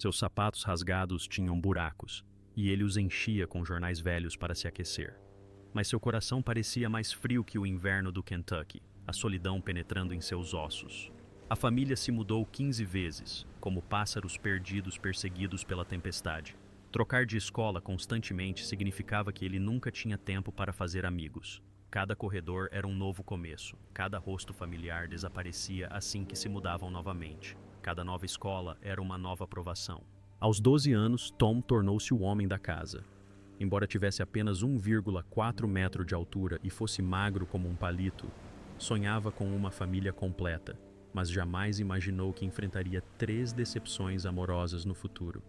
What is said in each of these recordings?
Seus sapatos rasgados tinham buracos, e ele os enchia com jornais velhos para se aquecer. Mas seu coração parecia mais frio que o inverno do Kentucky, a solidão penetrando em seus ossos. A família se mudou 15 vezes, como pássaros perdidos perseguidos pela tempestade. Trocar de escola constantemente significava que ele nunca tinha tempo para fazer amigos. Cada corredor era um novo começo, cada rosto familiar desaparecia assim que se mudavam novamente. Cada nova escola era uma nova provação. Aos 12 anos, Tom tornou-se o homem da casa. Embora tivesse apenas 1,4 metro de altura e fosse magro como um palito, sonhava com uma família completa, mas jamais imaginou que enfrentaria 3 decepções amorosas no futuro.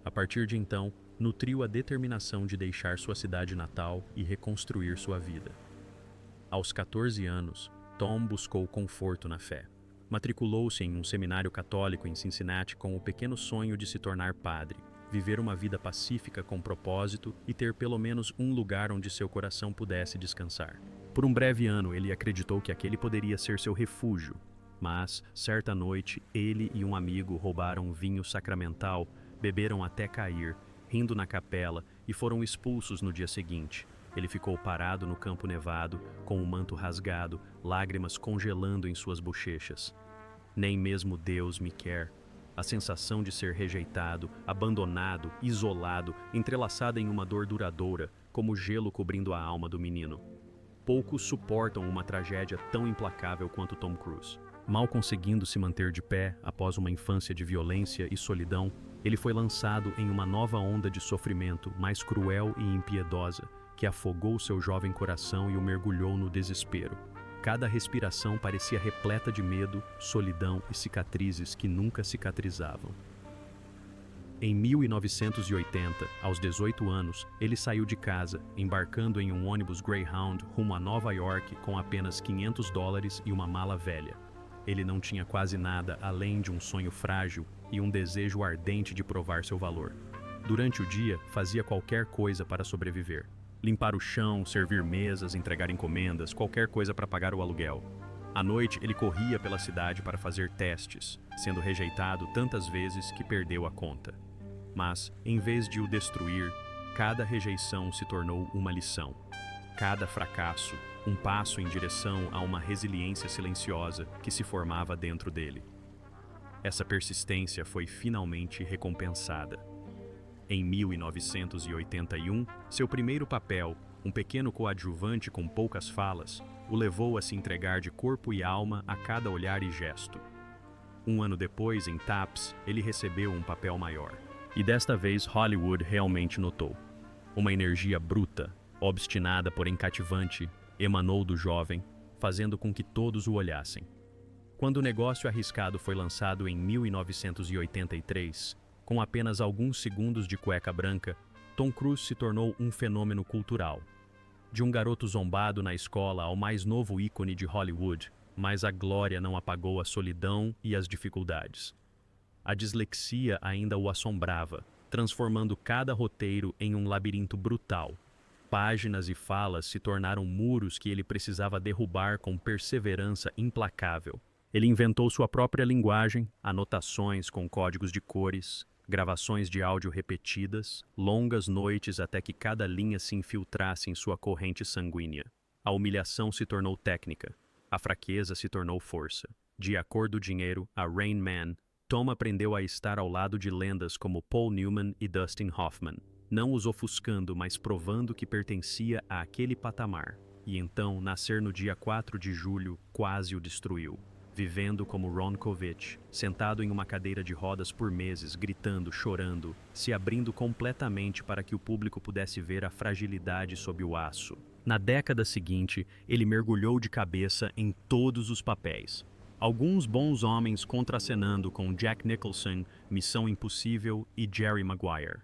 A partir de então, nutriu a determinação de deixar sua cidade natal e reconstruir sua vida. Aos 14 anos, Tom buscou conforto na fé. Matriculou-se em um seminário católico em Cincinnati com o pequeno sonho de se tornar padre, viver uma vida pacífica com propósito e ter pelo menos um lugar onde seu coração pudesse descansar. Por um breve ano, ele acreditou que aquele poderia ser seu refúgio, mas, certa noite, ele e um amigo roubaram vinho sacramental, beberam até cair, rindo na capela e foram expulsos no dia seguinte. Ele ficou parado no campo nevado, com o manto rasgado, lágrimas congelando em suas bochechas. Nem mesmo Deus me quer. A sensação de ser rejeitado, abandonado, isolado, entrelaçada em uma dor duradoura, como gelo cobrindo a alma do menino. Poucos suportam uma tragédia tão implacável quanto Tom Cruise. Mal conseguindo se manter de pé após uma infância de violência e solidão, ele foi lançado em uma nova onda de sofrimento mais cruel e impiedosa, que afogou seu jovem coração e o mergulhou no desespero. Cada respiração parecia repleta de medo, solidão e cicatrizes que nunca cicatrizavam. Em 1980, aos 18 anos, ele saiu de casa, embarcando em um ônibus Greyhound rumo a Nova York com apenas $500 e uma mala velha. Ele não tinha quase nada além de um sonho frágil e um desejo ardente de provar seu valor. Durante o dia, fazia qualquer coisa para sobreviver. Limpar o chão, servir mesas, entregar encomendas, qualquer coisa para pagar o aluguel. À noite, ele corria pela cidade para fazer testes, sendo rejeitado tantas vezes que perdeu a conta. Mas, em vez de o destruir, cada rejeição se tornou uma lição. Cada fracasso, um passo em direção a uma resiliência silenciosa que se formava dentro dele. Essa persistência foi finalmente recompensada. Em 1981, seu primeiro papel, um pequeno coadjuvante com poucas falas, o levou a se entregar de corpo e alma a cada olhar e gesto. Um ano depois, em Taps, ele recebeu um papel maior. E desta vez Hollywood realmente notou. Uma energia bruta, obstinada porém cativante, emanou do jovem, fazendo com que todos o olhassem. Quando o negócio arriscado foi lançado em 1983, com apenas alguns segundos de cueca branca, Tom Cruise se tornou um fenômeno cultural. De um garoto zombado na escola ao mais novo ícone de Hollywood, mas a glória não apagou a solidão e as dificuldades. A dislexia ainda o assombrava, transformando cada roteiro em um labirinto brutal. Páginas e falas se tornaram muros que ele precisava derrubar com perseverança implacável. Ele inventou sua própria linguagem, anotações com códigos de cores, gravações de áudio repetidas, longas noites até que cada linha se infiltrasse em sua corrente sanguínea. A humilhação se tornou técnica, a fraqueza se tornou força. De A Cor do Dinheiro a Rain Man, Tom aprendeu a estar ao lado de lendas como Paul Newman e Dustin Hoffman, não os ofuscando, mas provando que pertencia àquele patamar. E então, nascer no dia 4 de julho quase o destruiu. Vivendo como Ron Kovic, sentado em uma cadeira de rodas por meses, gritando, chorando, se abrindo completamente para que o público pudesse ver a fragilidade sob o aço. Na década seguinte, ele mergulhou de cabeça em todos os papéis. Alguns bons homens contracenando com Jack Nicholson, Missão Impossível e Jerry Maguire.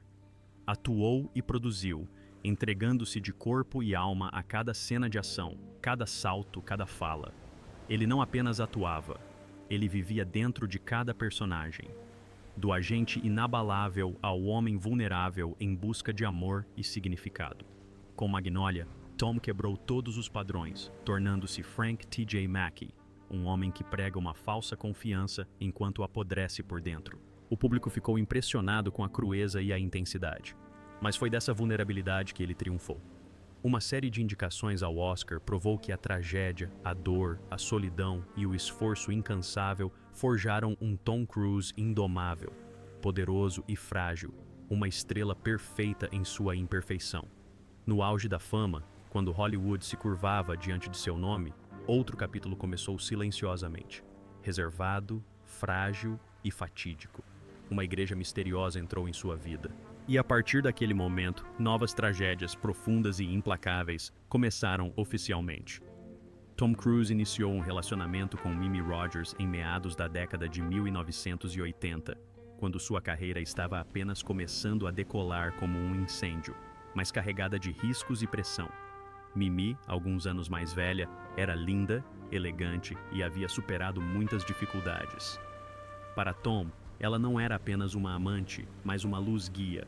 Atuou e produziu, entregando-se de corpo e alma a cada cena de ação, cada salto, cada fala. Ele não apenas atuava, ele vivia dentro de cada personagem. Do agente inabalável ao homem vulnerável em busca de amor e significado. Com Magnolia, Tom quebrou todos os padrões, tornando-se Frank T.J. Mackey, um homem que prega uma falsa confiança enquanto apodrece por dentro. O público ficou impressionado com a crueza e a intensidade. Mas foi dessa vulnerabilidade que ele triunfou. Uma série de indicações ao Oscar provou que a tragédia, a dor, a solidão e o esforço incansável forjaram um Tom Cruise indomável, poderoso e frágil, uma estrela perfeita em sua imperfeição. No auge da fama, quando Hollywood se curvava diante de seu nome, outro capítulo começou silenciosamente. Reservado, frágil e fatídico. Uma igreja misteriosa entrou em sua vida. E a partir daquele momento, novas tragédias profundas e implacáveis começaram oficialmente. Tom Cruise iniciou um relacionamento com Mimi Rogers em meados da década de 1980, quando sua carreira estava apenas começando a decolar como um incêndio, mas carregada de riscos e pressão. Mimi, alguns anos mais velha, era linda, elegante e havia superado muitas dificuldades. Para Tom, ela não era apenas uma amante, mas uma luz-guia,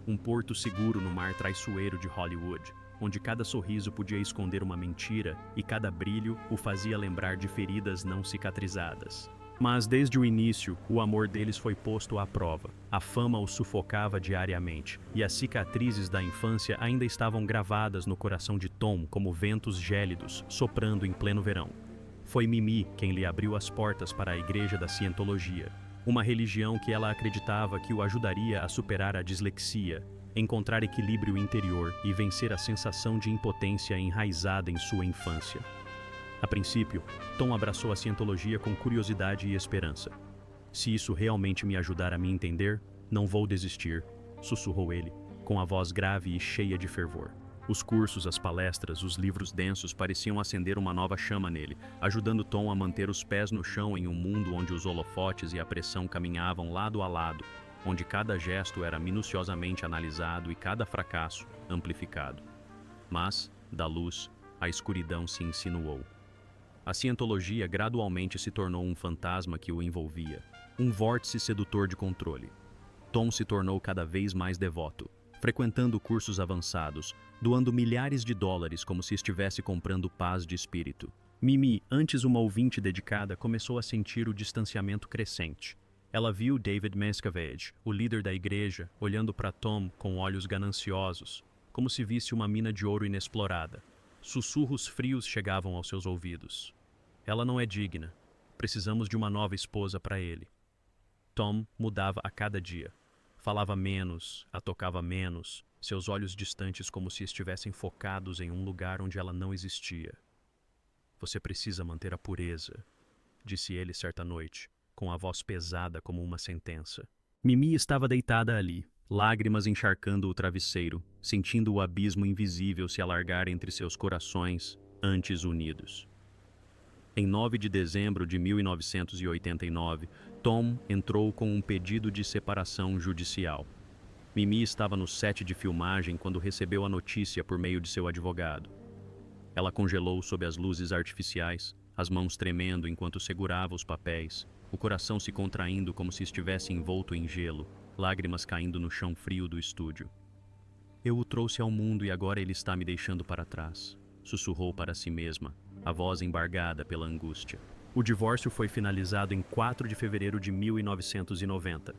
um porto seguro no mar traiçoeiro de Hollywood, onde cada sorriso podia esconder uma mentira e cada brilho o fazia lembrar de feridas não cicatrizadas. Mas desde o início, o amor deles foi posto à prova. A fama o sufocava diariamente, e as cicatrizes da infância ainda estavam gravadas no coração de Tom como ventos gélidos, soprando em pleno verão. Foi Mimi quem lhe abriu as portas para a Igreja da Cientologia, uma religião que ela acreditava que o ajudaria a superar a dislexia, encontrar equilíbrio interior e vencer a sensação de impotência enraizada em sua infância. A princípio, Tom abraçou a Cientologia com curiosidade e esperança. "Se isso realmente me ajudar a me entender, não vou desistir", sussurrou ele, com a voz grave e cheia de fervor. Os cursos, as palestras, os livros densos pareciam acender uma nova chama nele, ajudando Tom a manter os pés no chão em um mundo onde os holofotes e a pressão caminhavam lado a lado, onde cada gesto era minuciosamente analisado e cada fracasso amplificado. Mas, da luz, a escuridão se insinuou. A Cientologia gradualmente se tornou um fantasma que o envolvia, um vórtice sedutor de controle. Tom se tornou cada vez mais devoto, frequentando cursos avançados, doando milhares de dólares como se estivesse comprando paz de espírito. Mimi, antes uma ouvinte dedicada, começou a sentir o distanciamento crescente. Ela viu David Miscavige, o líder da igreja, olhando para Tom com olhos gananciosos, como se visse uma mina de ouro inexplorada. Sussurros frios chegavam aos seus ouvidos. "Ela não é digna. Precisamos de uma nova esposa para ele." Tom mudava a cada dia. Falava menos, a tocava menos, seus olhos distantes como se estivessem focados em um lugar onde ela não existia. "Você precisa manter a pureza", disse ele certa noite, com a voz pesada como uma sentença. Mimi estava deitada ali, lágrimas encharcando o travesseiro, sentindo o abismo invisível se alargar entre seus corações, antes unidos. Em 9 de dezembro de 1989, Tom entrou com um pedido de separação judicial. Mimi estava no set de filmagem quando recebeu a notícia por meio de seu advogado. Ela congelou sob as luzes artificiais, as mãos tremendo enquanto segurava os papéis, o coração se contraindo como se estivesse envolto em gelo, lágrimas caindo no chão frio do estúdio. "Eu o trouxe ao mundo e agora ele está me deixando para trás", sussurrou para si mesma, a voz embargada pela angústia. O divórcio foi finalizado em 4 de fevereiro de 1990.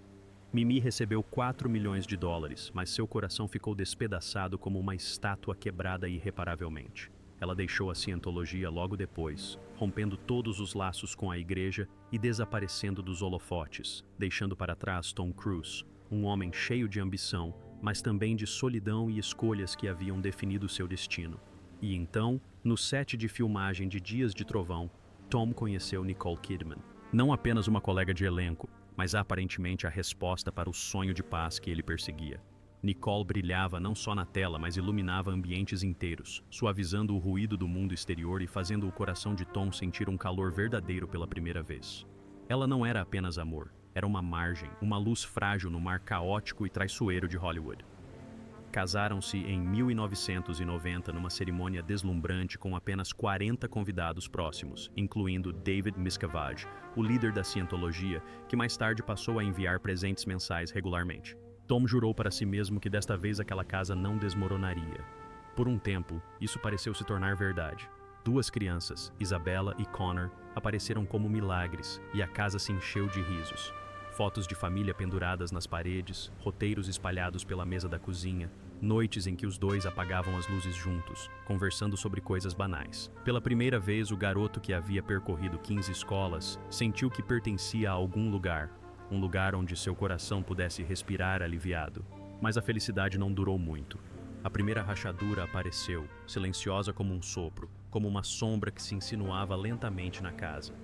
Mimi recebeu 4 milhões de dólares, mas seu coração ficou despedaçado como uma estátua quebrada irreparavelmente. Ela deixou a Cientologia logo depois, rompendo todos os laços com a igreja e desaparecendo dos holofotes, deixando para trás Tom Cruise, um homem cheio de ambição, mas também de solidão e escolhas que haviam definido seu destino. E então, no set de filmagem de Dias de Trovão, Tom conheceu Nicole Kidman. Não apenas uma colega de elenco, mas aparentemente a resposta para o sonho de paz que ele perseguia. Nicole brilhava não só na tela, mas iluminava ambientes inteiros, suavizando o ruído do mundo exterior e fazendo o coração de Tom sentir um calor verdadeiro pela primeira vez. Ela não era apenas amor, era uma margem, uma luz frágil no mar caótico e traiçoeiro de Hollywood. Casaram-se em 1990 numa cerimônia deslumbrante com apenas 40 convidados próximos, incluindo David Miscavige, o líder da Cientologia, que mais tarde passou a enviar presentes mensais regularmente. Tom jurou para si mesmo que desta vez aquela casa não desmoronaria. Por um tempo, isso pareceu se tornar verdade. 2 crianças, Isabella e Connor, apareceram como milagres e a casa se encheu de risos. Fotos de família penduradas nas paredes, roteiros espalhados pela mesa da cozinha, noites em que os dois apagavam as luzes juntos, conversando sobre coisas banais. Pela primeira vez, o garoto que havia percorrido 15 escolas sentiu que pertencia a algum lugar, um lugar onde seu coração pudesse respirar aliviado. Mas a felicidade não durou muito. A primeira rachadura apareceu, silenciosa como um sopro, como uma sombra que se insinuava lentamente na casa.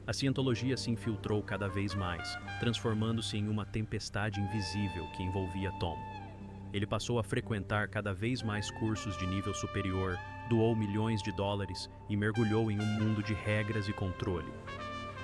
A cientologia se infiltrou cada vez mais, transformando-se em uma tempestade invisível que envolvia Tom. Ele passou a frequentar cada vez mais cursos de nível superior, doou milhões de dólares e mergulhou em um mundo de regras e controle.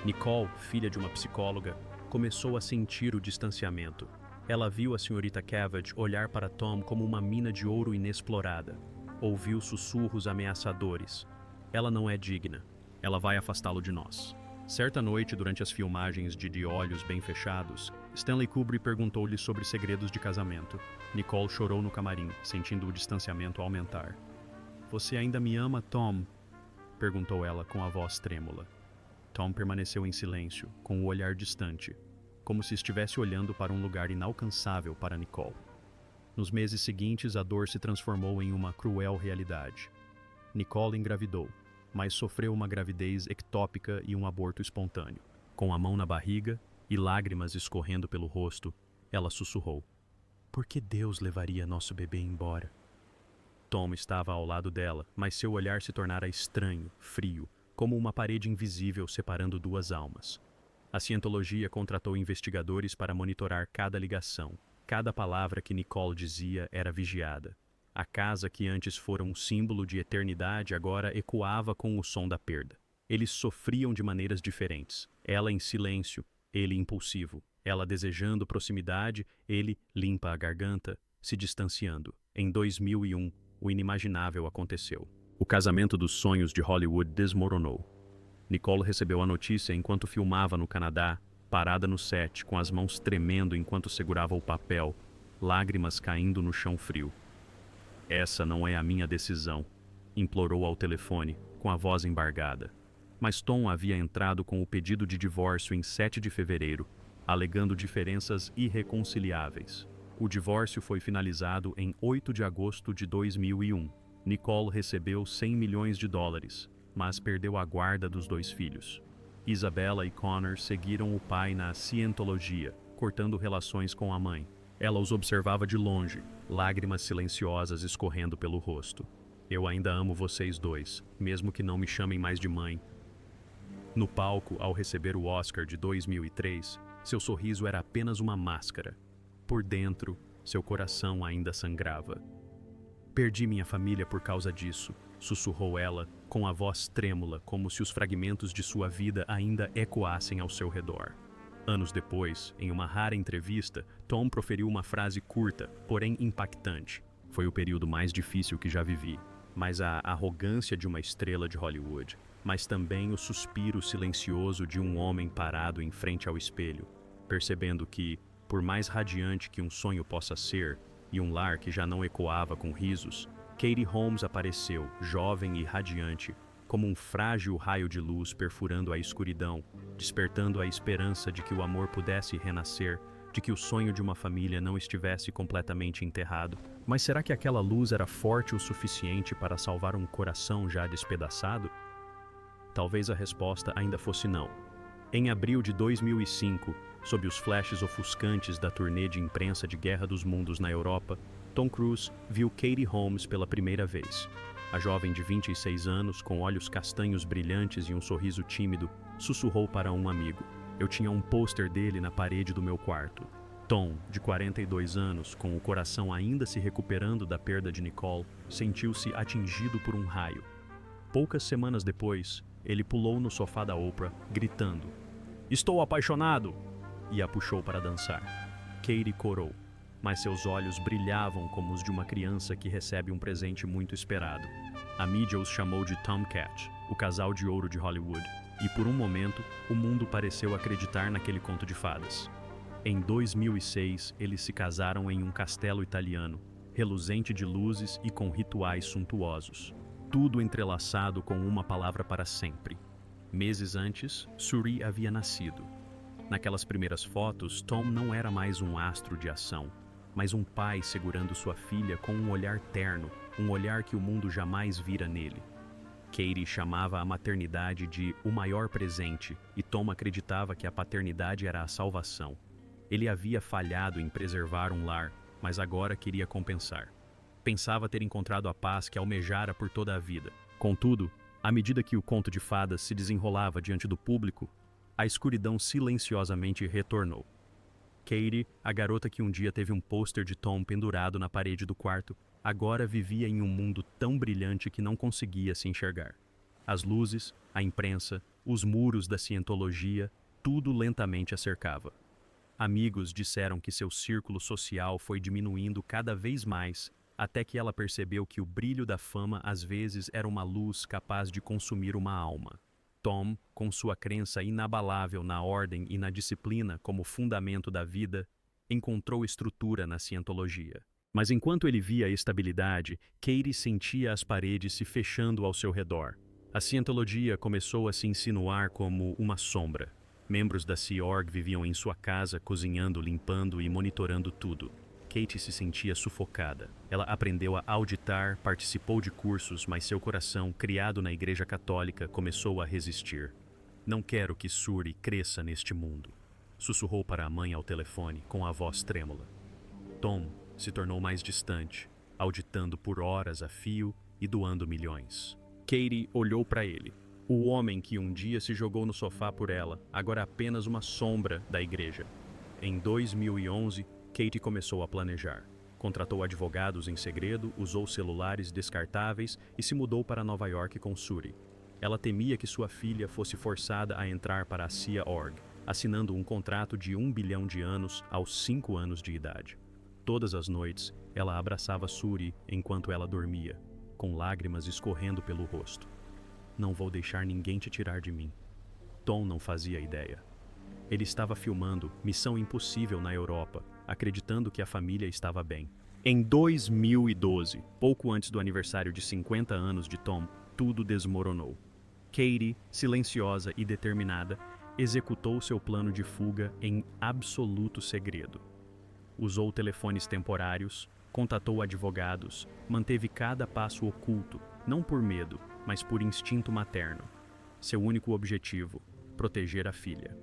Nicole, filha de uma psicóloga, começou a sentir o distanciamento. Ela viu a senhorita Cavett olhar para Tom como uma mina de ouro inexplorada. Ouviu sussurros ameaçadores. Ela não é digna. Ela vai afastá-lo de nós. Certa noite, durante as filmagens de Olhos Bem Fechados, Stanley Kubrick perguntou-lhe sobre segredos de casamento. Nicole chorou no camarim, sentindo o distanciamento aumentar. "Você ainda me ama, Tom?" perguntou ela com a voz trêmula. Tom permaneceu em silêncio, com o olhar distante, como se estivesse olhando para um lugar inalcançável para Nicole. Nos meses seguintes, a dor se transformou em uma cruel realidade. Nicole engravidou, mas sofreu uma gravidez ectópica e um aborto espontâneo. Com a mão na barriga e lágrimas escorrendo pelo rosto, ela sussurrou: "Por que Deus levaria nosso bebê embora?" Tom estava ao lado dela, mas seu olhar se tornara estranho, frio, como uma parede invisível separando duas almas. A cientologia contratou investigadores para monitorar cada ligação. Cada palavra que Nicole dizia era vigiada. A casa que antes fora um símbolo de eternidade agora ecoava com o som da perda. Eles sofriam de maneiras diferentes. Ela em silêncio, ele impulsivo. Ela desejando proximidade, ele limpa a garganta, se distanciando. Em 2001, o inimaginável aconteceu. O casamento dos sonhos de Hollywood desmoronou. Nicole recebeu a notícia enquanto filmava no Canadá, parada no set, com as mãos tremendo enquanto segurava o papel, lágrimas caindo no chão frio. "Essa não é a minha decisão", implorou ao telefone, com a voz embargada. Mas Tom havia entrado com o pedido de divórcio em 7 de fevereiro, alegando diferenças irreconciliáveis. O divórcio foi finalizado em 8 de agosto de 2001. Nicole recebeu 100 milhões de dólares, mas perdeu a guarda dos 2 filhos. Isabella e Connor seguiram o pai na cientologia, cortando relações com a mãe. Ela os observava de longe, lágrimas silenciosas escorrendo pelo rosto. "Eu ainda amo vocês dois, mesmo que não me chamem mais de mãe." No palco, ao receber o Oscar de 2003, seu sorriso era apenas uma máscara. Por dentro, seu coração ainda sangrava. "Perdi minha família por causa disso", sussurrou ela, com a voz trêmula, como se os fragmentos de sua vida ainda ecoassem ao seu redor. Anos depois, em uma rara entrevista, Tom proferiu uma frase curta, porém impactante. "Foi o período mais difícil que já vivi, mas a arrogância de uma estrela de Hollywood, mas também o suspiro silencioso de um homem parado em frente ao espelho, percebendo que, por mais radiante que um sonho possa ser, e um lar que já não ecoava com risos, Katie Holmes apareceu, jovem e radiante, como um frágil raio de luz perfurando a escuridão, despertando a esperança de que o amor pudesse renascer, de que o sonho de uma família não estivesse completamente enterrado. Mas será que aquela luz era forte o suficiente para salvar um coração já despedaçado? Talvez a resposta ainda fosse não. Em abril de 2005, sob os flashes ofuscantes da turnê de imprensa de Guerra dos Mundos na Europa, Tom Cruise viu Katie Holmes pela primeira vez. A jovem de 26 anos, com olhos castanhos brilhantes e um sorriso tímido, sussurrou para um amigo: "Eu tinha um pôster dele na parede do meu quarto." Tom, de 42 anos, com o coração ainda se recuperando da perda de Nicole, sentiu-se atingido por um raio. Poucas semanas depois, ele pulou no sofá da Oprah, gritando: "Estou apaixonado!" e a puxou para dançar. Katie corou, mas seus olhos brilhavam como os de uma criança que recebe um presente muito esperado. A mídia os chamou de Tomcat, o casal de ouro de Hollywood, e por um momento o mundo pareceu acreditar naquele conto de fadas. Em 2006, eles se casaram em um castelo italiano, reluzente de luzes e com rituais suntuosos. Tudo entrelaçado com uma palavra para sempre. Meses antes, Suri havia nascido. Naquelas primeiras fotos, Tom não era mais um astro de ação, mas um pai segurando sua filha com um olhar terno, um olhar que o mundo jamais vira nele. Katie chamava a maternidade de o maior presente e Tom acreditava que a paternidade era a salvação. Ele havia falhado em preservar um lar, mas agora queria compensar. Pensava ter encontrado a paz que almejara por toda a vida. Contudo, à medida que o conto de fadas se desenrolava diante do público, a escuridão silenciosamente retornou. Katie, a garota que um dia teve um pôster de Tom pendurado na parede do quarto, agora vivia em um mundo tão brilhante que não conseguia se enxergar. As luzes, a imprensa, os muros da cientologia, tudo lentamente a cercava. Amigos disseram que seu círculo social foi diminuindo cada vez mais, até que ela percebeu que o brilho da fama às vezes era uma luz capaz de consumir uma alma. Tom, com sua crença inabalável na ordem e na disciplina como fundamento da vida, encontrou estrutura na cientologia. Mas enquanto ele via a estabilidade, Katie sentia as paredes se fechando ao seu redor. A cientologia começou a se insinuar como uma sombra. Membros da Sea Org viviam em sua casa, cozinhando, limpando e monitorando tudo. Katie se sentia sufocada. Ela aprendeu a auditar, participou de cursos, mas seu coração, criado na Igreja Católica, começou a resistir. "Não quero que Suri cresça neste mundo", sussurrou para a mãe ao telefone, com a voz trêmula. Tom se tornou mais distante, auditando por horas a fio e doando milhões. Katie olhou para ele. O homem que um dia se jogou no sofá por ela, agora apenas uma sombra da igreja. Em 2011, Katie começou a planejar. Contratou advogados em segredo, usou celulares descartáveis e se mudou para Nova York com Suri. Ela temia que sua filha fosse forçada a entrar para a Sea Org, assinando um contrato de 1 bilhão de anos aos 5 anos de idade. Todas as noites, ela abraçava Suri enquanto ela dormia, com lágrimas escorrendo pelo rosto. "Não vou deixar ninguém te tirar de mim." Tom não fazia ideia. Ele estava filmando Missão Impossível na Europa, acreditando que a família estava bem. Em 2012, pouco antes do aniversário de 50 anos de Tom, tudo desmoronou. Katie, silenciosa e determinada, executou seu plano de fuga em absoluto segredo. Usou telefones temporários, contatou advogados, manteve cada passo oculto, não por medo, mas por instinto materno. Seu único objetivo: proteger a filha.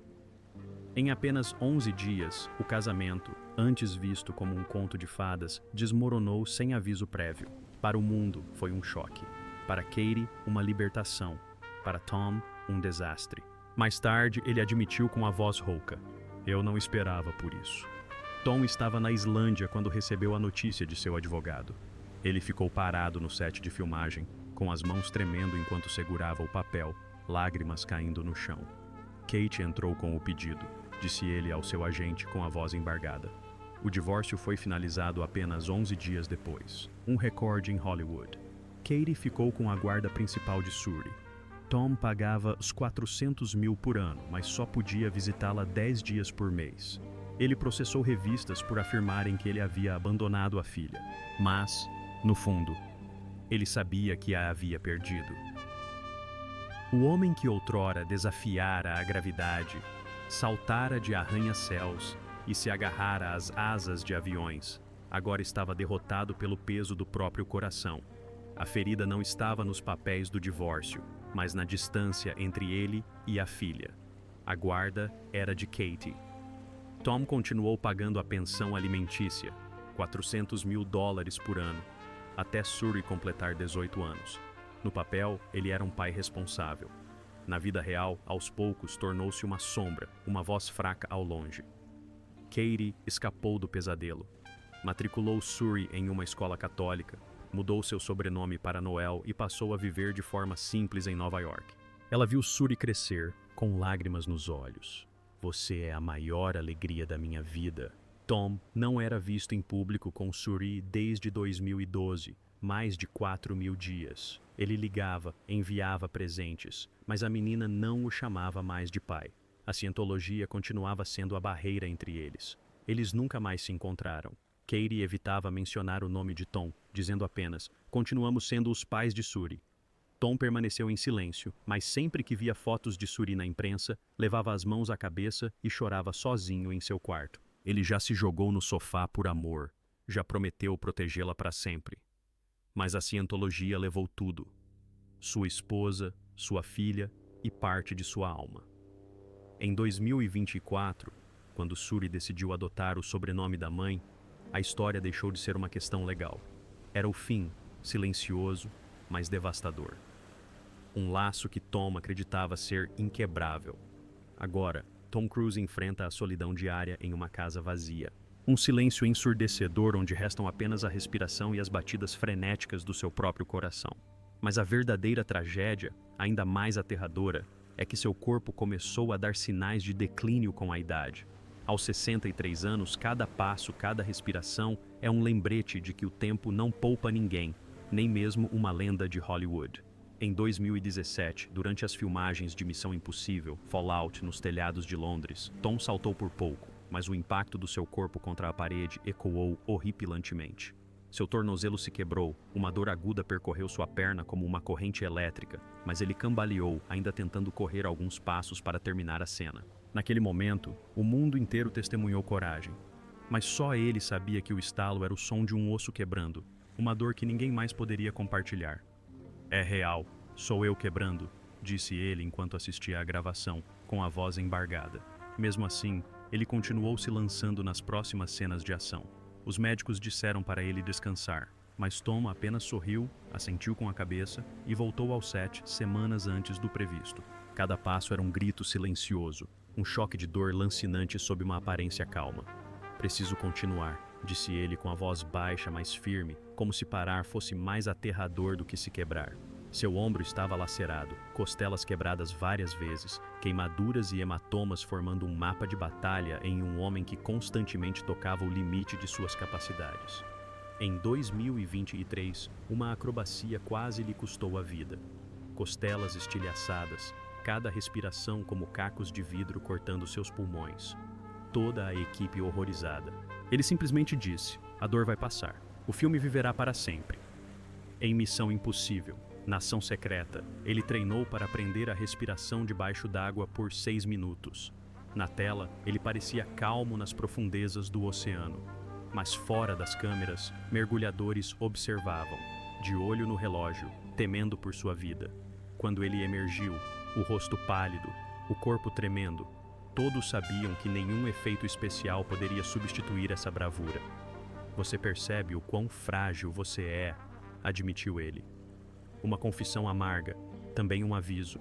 Em apenas 11 dias, o casamento, antes visto como um conto de fadas, desmoronou sem aviso prévio. Para o mundo, foi um choque. Para Katie, uma libertação. Para Tom, um desastre. Mais tarde, ele admitiu com a voz rouca: "Eu não esperava por isso." Tom estava na Islândia quando recebeu a notícia de seu advogado. Ele ficou parado no set de filmagem, com as mãos tremendo enquanto segurava o papel, lágrimas caindo no chão. Kate entrou com o pedido, disse ele ao seu agente com a voz embargada. O divórcio foi finalizado apenas 11 dias depois. Um recorde em Hollywood. Katie ficou com a guarda principal de Suri. Tom pagava os 400 mil por ano, mas só podia visitá-la 10 dias por mês. Ele processou revistas por afirmarem que ele havia abandonado a filha. Mas, no fundo, ele sabia que a havia perdido. O homem que outrora desafiara a gravidade, saltara de arranha-céus e se agarrara às asas de aviões, agora estava derrotado pelo peso do próprio coração. A ferida não estava nos papéis do divórcio, mas na distância entre ele e a filha. A guarda era de Katie. Tom continuou pagando a pensão alimentícia, $400 mil por ano, até Suri completar 18 anos. No papel, ele era um pai responsável. Na vida real, aos poucos, tornou-se uma sombra, uma voz fraca ao longe. Katie escapou do pesadelo. Matriculou Suri em uma escola católica, mudou seu sobrenome para Noel e passou a viver de forma simples em Nova York. Ela viu Suri crescer, com lágrimas nos olhos. "Você é a maior alegria da minha vida." Tom não era visto em público com Suri desde 2012, mais de 4.000 dias. Ele ligava, enviava presentes, mas a menina não o chamava mais de pai. A cientologia continuava sendo a barreira entre eles. Eles nunca mais se encontraram. Katie evitava mencionar o nome de Tom, dizendo apenas: "Continuamos sendo os pais de Suri." Tom permaneceu em silêncio, mas sempre que via fotos de Suri na imprensa, levava as mãos à cabeça e chorava sozinho em seu quarto. Ele já se jogou no sofá por amor, já prometeu protegê-la para sempre. Mas a cientologia levou tudo: sua esposa, sua filha e parte de sua alma. Em 2024, quando Suri decidiu adotar o sobrenome da mãe, a história deixou de ser uma questão legal. Era o fim, silencioso, mas devastador. Um laço que Tom acreditava ser inquebrável. Agora, Tom Cruise enfrenta a solidão diária em uma casa vazia. Um silêncio ensurdecedor onde restam apenas a respiração e as batidas frenéticas do seu próprio coração. Mas a verdadeira tragédia, ainda mais aterradora, é que seu corpo começou a dar sinais de declínio com a idade. Aos 63 anos, cada passo, cada respiração é um lembrete de que o tempo não poupa ninguém, nem mesmo uma lenda de Hollywood. Em 2017, durante as filmagens de Missão Impossível, Fallout, nos telhados de Londres, Tom saltou por pouco, mas o impacto do seu corpo contra a parede ecoou horripilantemente. Seu tornozelo se quebrou, uma dor aguda percorreu sua perna como uma corrente elétrica, mas ele cambaleou, ainda tentando correr alguns passos para terminar a cena. Naquele momento, o mundo inteiro testemunhou coragem. Mas só ele sabia que o estalo era o som de um osso quebrando, uma dor que ninguém mais poderia compartilhar. "É real, sou eu quebrando", disse ele enquanto assistia à gravação, com a voz embargada. Mesmo assim, ele continuou se lançando nas próximas cenas de ação. Os médicos disseram para ele descansar, mas Tom apenas sorriu, assentiu com a cabeça e voltou ao set semanas antes do previsto. Cada passo era um grito silencioso, um choque de dor lancinante sob uma aparência calma. "Preciso continuar", disse ele com a voz baixa, mas firme, como se parar fosse mais aterrador do que se quebrar. Seu ombro estava lacerado, costelas quebradas várias vezes, queimaduras e hematomas formando um mapa de batalha em um homem que constantemente tocava o limite de suas capacidades. Em 2023, uma acrobacia quase lhe custou a vida. Costelas estilhaçadas, cada respiração como cacos de vidro cortando seus pulmões. Toda a equipe horrorizada. Ele simplesmente disse: "A dor vai passar. O filme viverá para sempre." Em Missão Impossível, Nação Secreta, ele treinou para aprender a respiração debaixo d'água por 6 minutos. Na tela, ele parecia calmo nas profundezas do oceano. Mas fora das câmeras, mergulhadores observavam, de olho no relógio, temendo por sua vida. Quando ele emergiu, o rosto pálido, o corpo tremendo, todos sabiam que nenhum efeito especial poderia substituir essa bravura. "Você percebe o quão frágil você é", admitiu ele. Uma confissão amarga, também um aviso.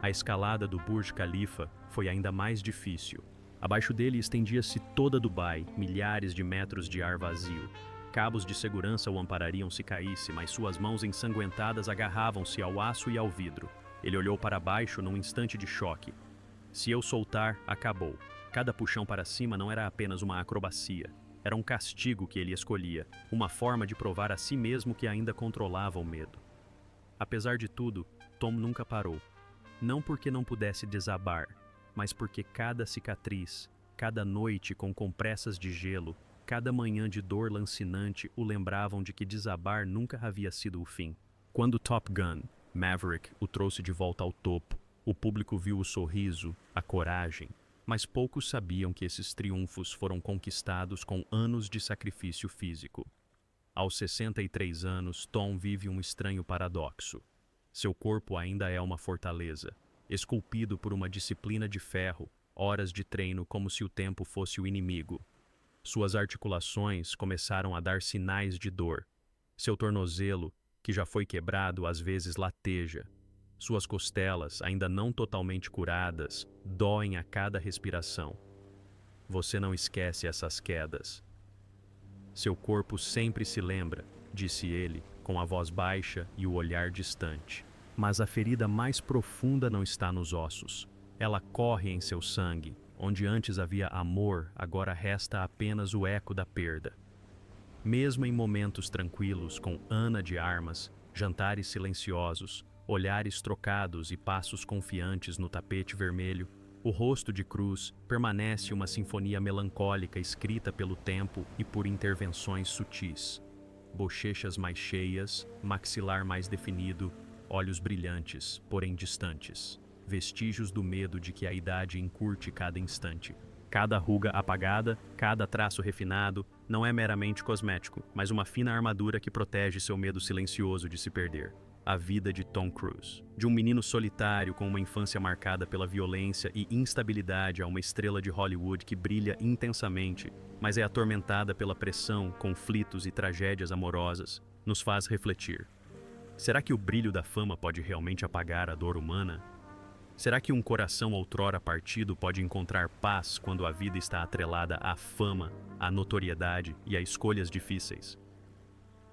A escalada do Burj Khalifa foi ainda mais difícil. Abaixo dele estendia-se toda Dubai, milhares de metros de ar vazio. Cabos de segurança o amparariam se caísse, mas suas mãos ensanguentadas agarravam-se ao aço e ao vidro. Ele olhou para baixo num instante de choque. Se eu soltar, acabou. Cada puxão para cima não era apenas uma acrobacia. Era um castigo que ele escolhia, uma forma de provar a si mesmo que ainda controlava o medo. Apesar de tudo, Tom nunca parou. Não porque não pudesse desabar, mas porque cada cicatriz, cada noite com compressas de gelo, cada manhã de dor lancinante o lembravam de que desabar nunca havia sido o fim. Quando Top Gun, Maverick, o trouxe de volta ao topo, o público viu o sorriso, a coragem, mas poucos sabiam que esses triunfos foram conquistados com anos de sacrifício físico. Aos 63 anos, Tom vive um estranho paradoxo. Seu corpo ainda é uma fortaleza, esculpido por uma disciplina de ferro, horas de treino como se o tempo fosse o inimigo. Suas articulações começaram a dar sinais de dor. Seu tornozelo, que já foi quebrado, às vezes lateja. Suas costelas, ainda não totalmente curadas, doem a cada respiração. Você não esquece essas quedas. Seu corpo sempre se lembra, disse ele, com a voz baixa e o olhar distante. Mas a ferida mais profunda não está nos ossos. Ela corre em seu sangue. Onde antes havia amor, agora resta apenas o eco da perda. Mesmo em momentos tranquilos, com Ana de armas, jantares silenciosos, olhares trocados e passos confiantes no tapete vermelho, o rosto de Cruz permanece uma sinfonia melancólica escrita pelo tempo e por intervenções sutis. Bochechas mais cheias, maxilar mais definido, olhos brilhantes, porém distantes, vestígios do medo de que a idade encurte cada instante. Cada ruga apagada, cada traço refinado, não é meramente cosmético, mas uma fina armadura que protege seu medo silencioso de se perder. A vida de Tom Cruise. De um menino solitário com uma infância marcada pela violência e instabilidade a uma estrela de Hollywood que brilha intensamente, mas é atormentada pela pressão, conflitos e tragédias amorosas, nos faz refletir. Será que o brilho da fama pode realmente apagar a dor humana? Será que um coração outrora partido pode encontrar paz quando a vida está atrelada à fama, à notoriedade e a escolhas difíceis?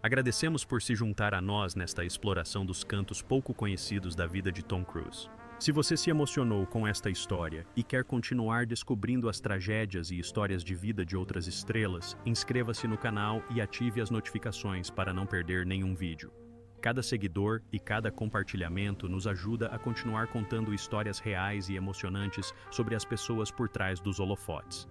Agradecemos por se juntar a nós nesta exploração dos cantos pouco conhecidos da vida de Tom Cruise. Se você se emocionou com esta história e quer continuar descobrindo as tragédias e histórias de vida de outras estrelas, inscreva-se no canal e ative as notificações para não perder nenhum vídeo. Cada seguidor e cada compartilhamento nos ajuda a continuar contando histórias reais e emocionantes sobre as pessoas por trás dos holofotes.